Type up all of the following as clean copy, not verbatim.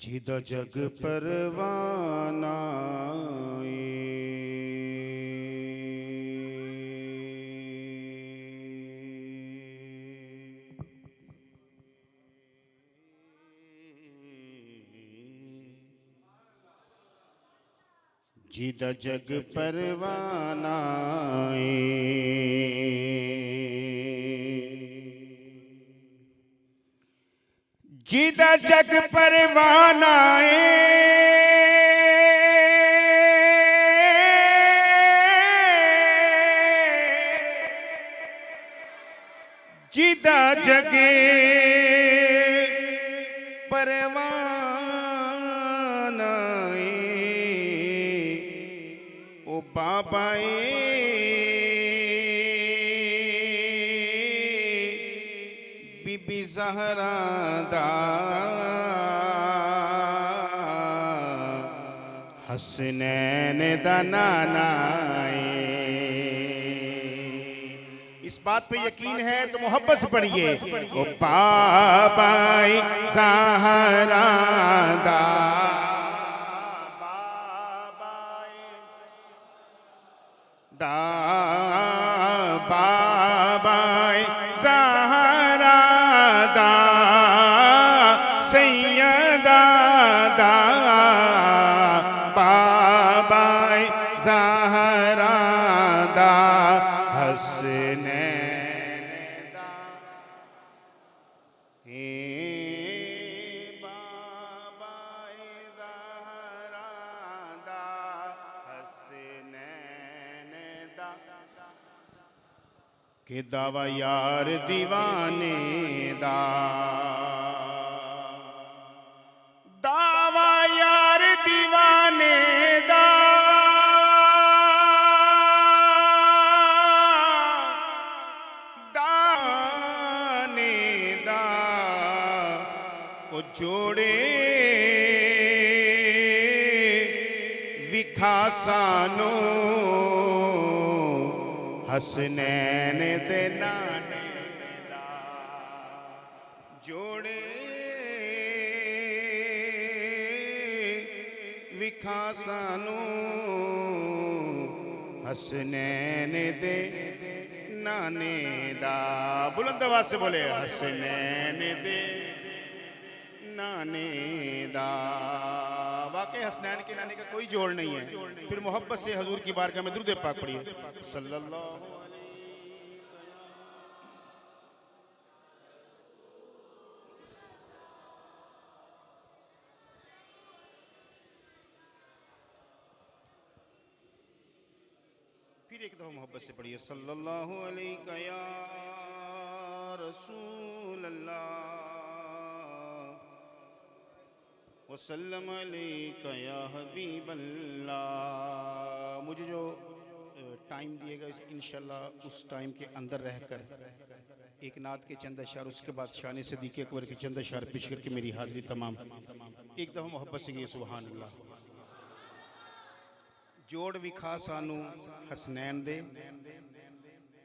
जिदा जग परवाना जिदा जग परवाना जिदा जग परवाना जिदा जगे परवाना ओ बाबा बीबी ज़हरा दा हसनैन दा नाना। इस बात पे यकीन है तो मोहब्बत से पढ़िए। ओ बाबा ज़हरा दा बाबा ज़हरा दा सैयदा दा बाबा ज़हरा दा हसनैन दा बाबा ज़हरा दा हसनैन दा के दावा यार दीवाने दा दावा यार दीवाने दा दाने दा ओ जोड़े विखा सानो हसनैन दे नाने दा जोड़े विखा सानू हसनैन दे नाने दा। बुलंद आवाज से बोले हसनैन दे नाने दा। वाकई हसनैन के नाने का कोई जोड़ नहीं है। फिर मोहब्बत से हजूर की बारगाह में दुरूद पाक पढ़िए सल्लल्लाहु। फिर एक दफा मोहब्बत से पढ़िए सल्लल्लाहु अलैहि या रसूल अल्लाह वसल्लम अलैका या हबीब अल्लाह। मुझे जो टाइम दिएगा इंशाल्लाह उस टाइम के अंदर रहकर एक नात के चंद अशआर, उसके बाद शान सदीक़ अकबर के चंद अशआर पेश करके मेरी हाज़िरी तमाम। एक दफ़ा मोहब्बत से ये सुभान अल्लाह। जोड़ विखा सानू हसनैन दे,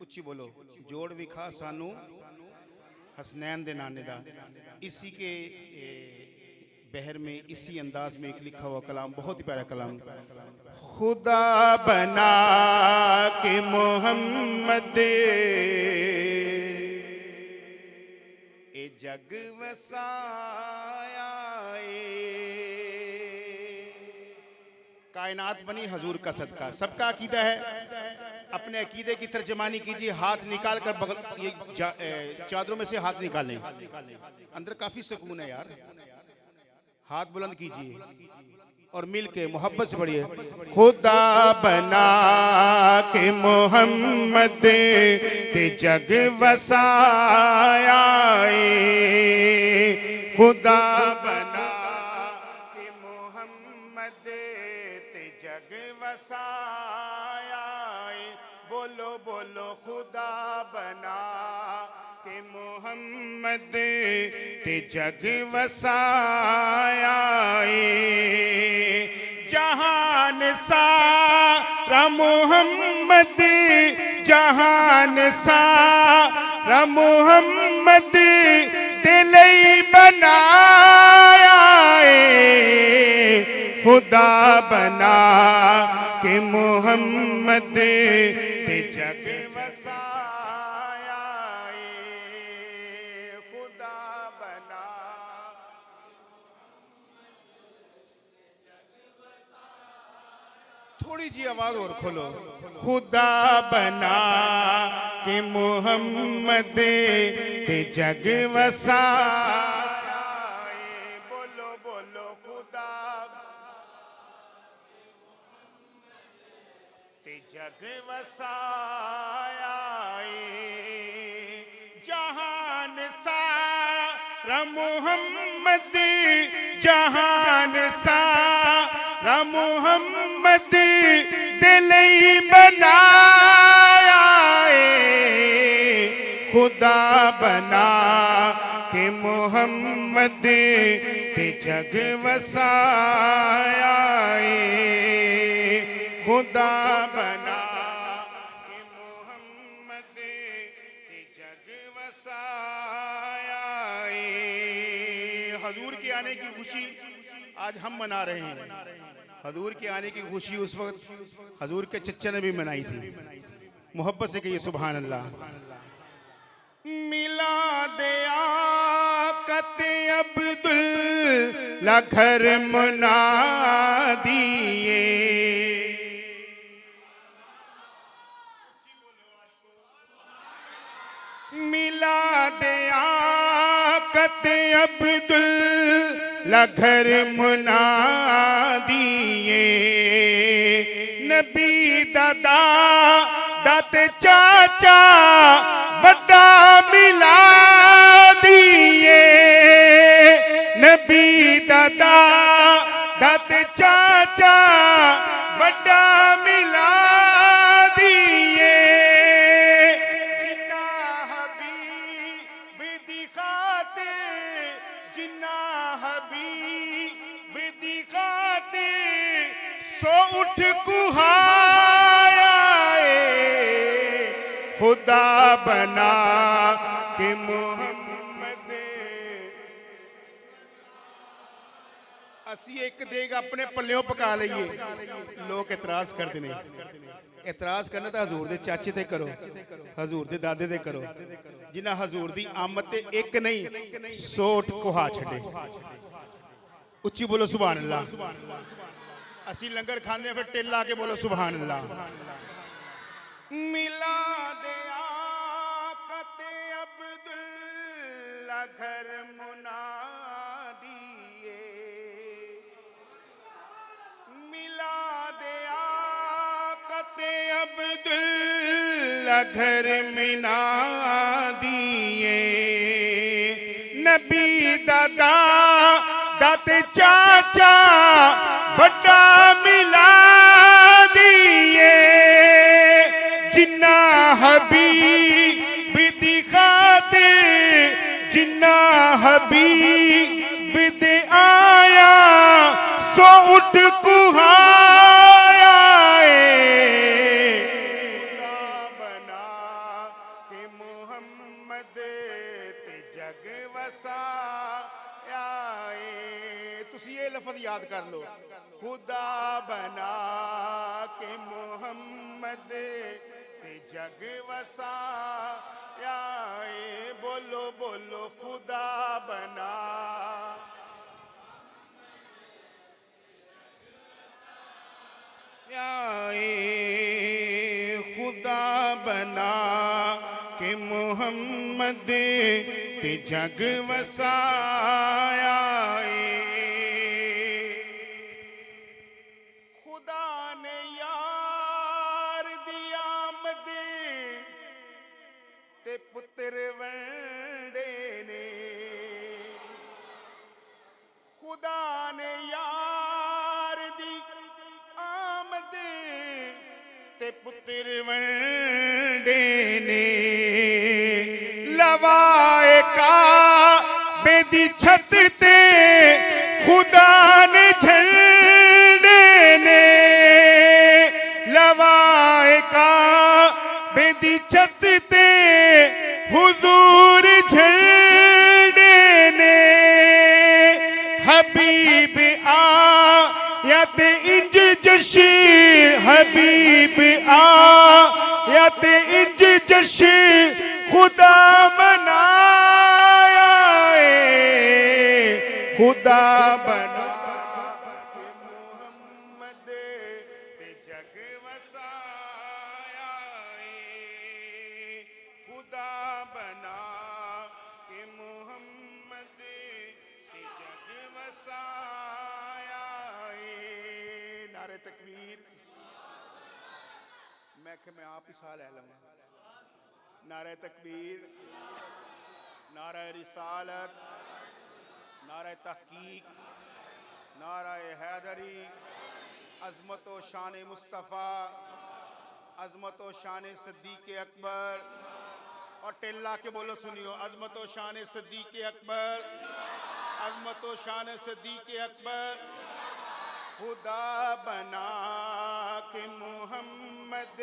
उच्ची बोलो, जोड़ विखा सानू हसनैन दे नाने दा। इसी के बहर में इसी अंदाज में एक लिखा हुआ कलाम, बहुत ही प्यारा कलाम। खुदा बना के मोहम्मद ए जग वसाया, कायनात बनी हजूर का सदका। सबका अकीदा है, अपने अकीदे की तर्जमानी कीजिए। हाथ निकाल कर बगल ये चादरों में से हाथ निकालें, अंदर काफी सुकून है यार। हाथ बुलंद कीजिए और मिल के मोहब्बत से पढ़िए। खुदा बना के मोहम्मद ते जग वसाया, खुदा बना के मोहम्मद ते जग वसाया। बोलो बोलो खुदा बना के मोहम्मद ते जग वसाया। जहान सारा मोहम्मद, जहान सारा मोहम्मद दिल बनाया। खुदा बना के मोहम्मद ते जग वसाया खुदा बना थोड़ी जी आवाज और खोलो खुदा बना के मोहम्मद ते जग वसाया बोलो बोलो खुदा ते जग वसाया जहान सारा मोहम्मद जहान सारा मोहम्मद दिलई बनाया खुदा बना के मोहम्मद ते जग वसाया खुदा बना के मोहम्मद ते जग वसाया हजूर के आने की खुशी आज हम मना रहे हैं हजूर के आने की खुशी उस वक्त हजूर के चच्चा ने भी मनाई थी मोहब्बत से कहिए सुभान अल्लाह मिला दया कते अब्दुल्ला घर मना दिए मिला दया कते अब्दुल्ला घर मना दिए नबी दादा दात चाचा बड़ा मिला दिए नबी दादा दात चाचा बड़ा मिला दिए जिन्ना हबीब दिखाते जिन्ना हबीब दिखाते सो उठ कुहाया खुदा बना के मोहम्मद असी एक देग अपने पल्लियों पका लीए लोग एतराज करते ने एतराज करना तो हजूर दे चाचे ते करो हजूर दे दादे ते करो जिन्हें हजूर दी आमद ते एक नहीं 100 कुहा छड़े उच्ची बोलो सुभान अल्लाह असी लंगर खाने फिर टेला के बोलो सुभान अल्लाह मिला दया कते अब्दुल्ला घर मुना दिए मिला दया कते अब्दुल्ला घर मिना दिए नबी दादा दात चाचा बड़ा मिला दिए जिन्ना हबीब दिखाते जिन्ना हबीब दे आया सो उठ कुहाया खुदा बना के मोहम्मद ते जग वसाया तुसी ये लफ्ज़ याद कर लो खुदा बना के मोहम्मद ते जग वसाया बोलो बोलो खुदा बना खुदा बना के मोहम्मद ते जग वसाया पुत्र वंडे ने खुदा ने यार दी आमद ते पुत्र वंडे ने लवाए का बेदी छत ते खुदा ने झंडे ने लवाए का बेदी छत ते हुजूर झंडे ने हबीब आ या ते इंज जशी हबीब आ या ते इंज जशी खुदा बनाया खुदा बना के मोहम्मद ते जग वसाया खुदा बना के मोहम्मद ते जग वसाया नारे तकबीर मैं आप ही साल ले लूँगा नारे तकबीर नारे रिसालत नारे तहकीक नारे हैदरी अज़मत व शान मुस्तफ़ा अज़मत व शान सिद्दीक़ अकबर और टिल्ला के बोलो सुनियो अज़मत व शान सिद्दीक़ अकबर अज़मत व शान सिद्दीक़ अकबर खुदा बना के मोहम्मद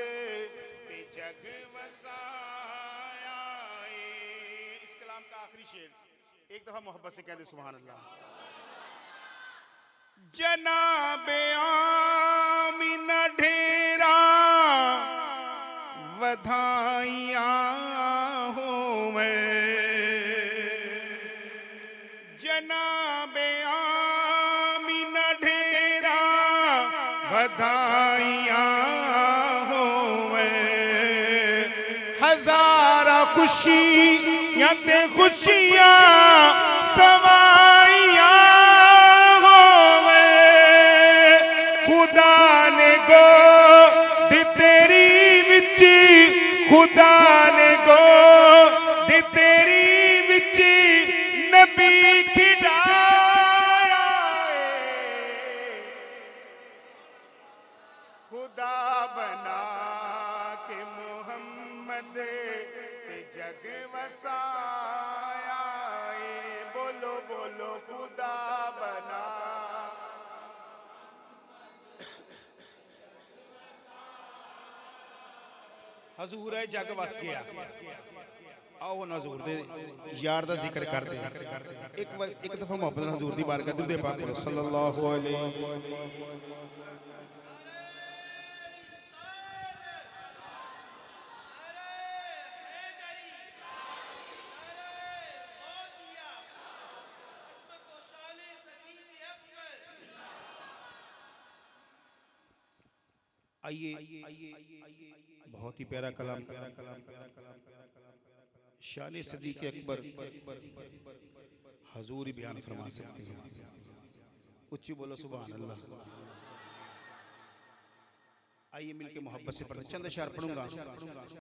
ते जग वसाया इस कलाम का आखिरी शेर एक दफा मोहब्बत से कहते सुभान अल्लाह जनाबे आमीना ढेरा वधाइयां होवे जनाबे आमीना ढेरा वधाइयां होवे हजारा खुशी या ते खुशियां सवाइयां होवे खुदा ने गो दी तेरी विच खुदा ने गो दी तेरी विच नबी खिडाया खुदा बना के मोहम्मद ते जग वसाया बोलो बोलो खुदा बना हजूर है जग वस गया आओ हजूर दे यार दा जिक्र कर दे एक दफा मोहब्बत हजूर दी बारगाह दुरूद पाक पढ़ो सल्लल्लाहु अलैहि आइए बहुत ही प्यारा कलाम शान सिद्दीक़ अकबर हजूर ही बयान फरमा सकते हैं उच्ची बोलो सुभान अल्लाह आइए मिलके मोहब्बत से पढ़ते चंद अशआर पढ़ूंगा